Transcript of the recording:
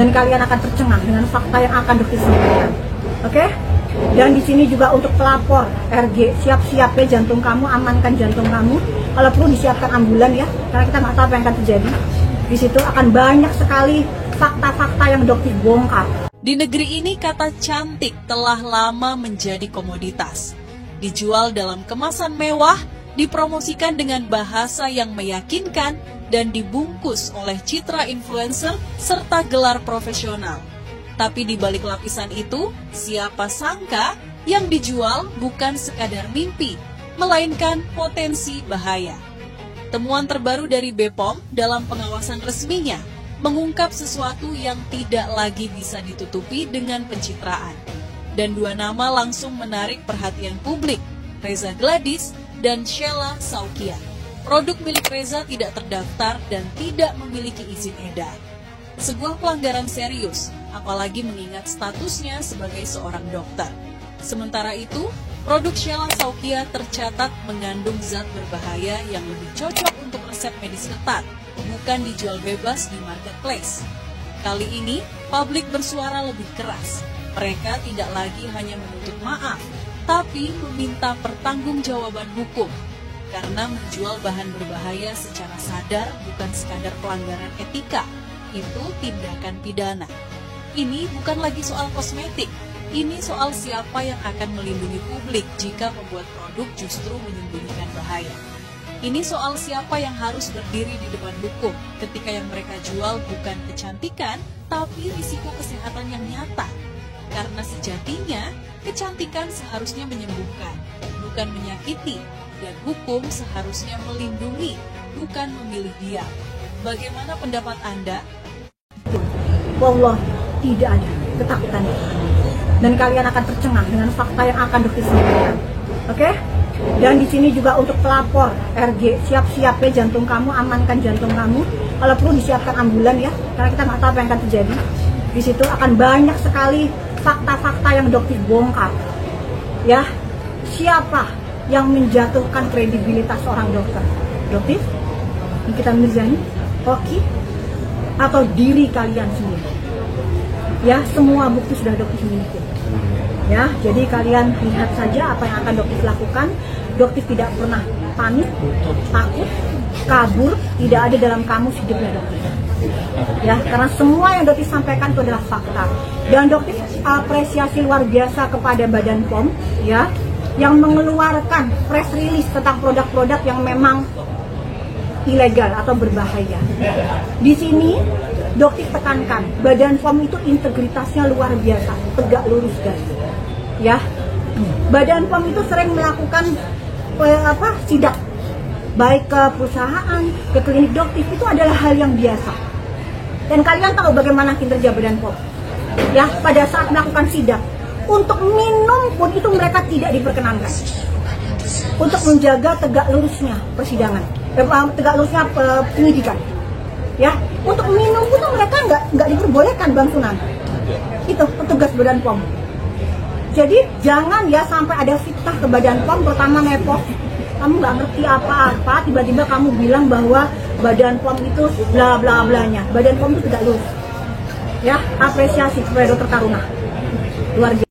dan kalian akan tercengang dengan fakta yang akan dokter sampaikan. Oke? Dan di sini juga untuk pelapor RG, siap-siap ya jantung kamu, amankan jantung kamu. Kalau perlu disiapkan ambulan ya, karena kita nggak tahu apa yang akan terjadi. Di situ akan banyak sekali fakta-fakta yang dokter bongkar. Di negeri ini kata cantik telah lama menjadi komoditas. Dijual dalam kemasan mewah, dipromosikan dengan bahasa yang meyakinkan, dan dibungkus oleh citra influencer serta gelar profesional. Tapi di balik lapisan itu, siapa sangka yang dijual bukan sekadar mimpi, melainkan potensi bahaya. Temuan terbaru dari BPOM dalam pengawasan resminya mengungkap sesuatu yang tidak lagi bisa ditutupi dengan pencitraan. Dan dua nama langsung menarik perhatian publik, Reza Gladys dan Sheila Saukia. Produk milik Reza tidak terdaftar dan tidak memiliki izin edar. Sebuah pelanggaran serius, apalagi mengingat statusnya sebagai seorang dokter. Sementara itu, produk Sheila Saukia tercatat mengandung zat berbahaya yang lebih cocok untuk resep medis ketat, bukan dijual bebas di marketplace. Kali ini, publik bersuara lebih keras. Mereka tidak lagi hanya menuntut maaf, tapi meminta pertanggungjawaban hukum. Karena menjual bahan berbahaya secara sadar bukan sekadar pelanggaran etika, itu tindakan pidana. Ini bukan lagi soal kosmetik, ini soal siapa yang akan melindungi publik jika pembuat produk justru menyembunyikan bahaya. Ini soal siapa yang harus berdiri di depan hukum ketika yang mereka jual bukan kecantikan, tapi risiko kesehatan yang nyata. Karena sejatinya, kecantikan seharusnya menyembuhkan, bukan menyakiti, dan hukum seharusnya melindungi, bukan memilih diam. Bagaimana pendapat Anda? Wallah, tidak ada ketakutan. Dan kalian akan tercengang dengan fakta yang akan dokter sampaikan. Oke? Dan di sini juga untuk pelapor RG, siap-siap ya jantung kamu, amankan jantung kamu. Kalau perlu disiapkan ambulan ya, karena kita nggak tahu apa yang akan terjadi. Di situ akan banyak sekali fakta-fakta yang dokter bongkar. Ya, siapa yang menjatuhkan kredibilitas seorang dokter? Dokter? Nikita Mirzani? Oki? Atau diri kalian sendiri? Ya, semua bukti sudah dokter miliki. Ya, jadi kalian lihat saja apa yang akan dokter lakukan. Dokter tidak pernah panik, takut, kabur, tidak ada dalam kamus hidupnya dokter. Ya, karena semua yang dokter sampaikan itu adalah fakta. Dan dokter apresiasi luar biasa kepada Badan POM, ya, yang mengeluarkan press release tentang produk-produk yang memang ilegal atau berbahaya. Di sini dokter tekankan, Badan POM itu integritasnya luar biasa, tegak lurus guys. Ya, Badan POM itu sering melakukan sidak, baik ke perusahaan, ke klinik dokter, itu adalah hal yang biasa. Dan kalian tahu bagaimana kinerja Badan POM. Ya, pada saat melakukan sidak, untuk minum pun itu mereka tidak diperkenankan. Untuk menjaga tegak lurusnya persidangan, tegak lurusnya penyidikan. Ya, untuk minum pun mereka nggak diperbolehkan, Bang Sunan. Itu petugas Badan POM. Jadi jangan ya sampai ada fitnah ke Badan POM, pertama nepot. Kamu nggak ngerti apa-apa, tiba-tiba kamu bilang bahwa Badan POM itu bla bla blanya. Badan POM itu tidak lurus. Ya, apresiasi kepada Dokter Taruna. Luar biasa.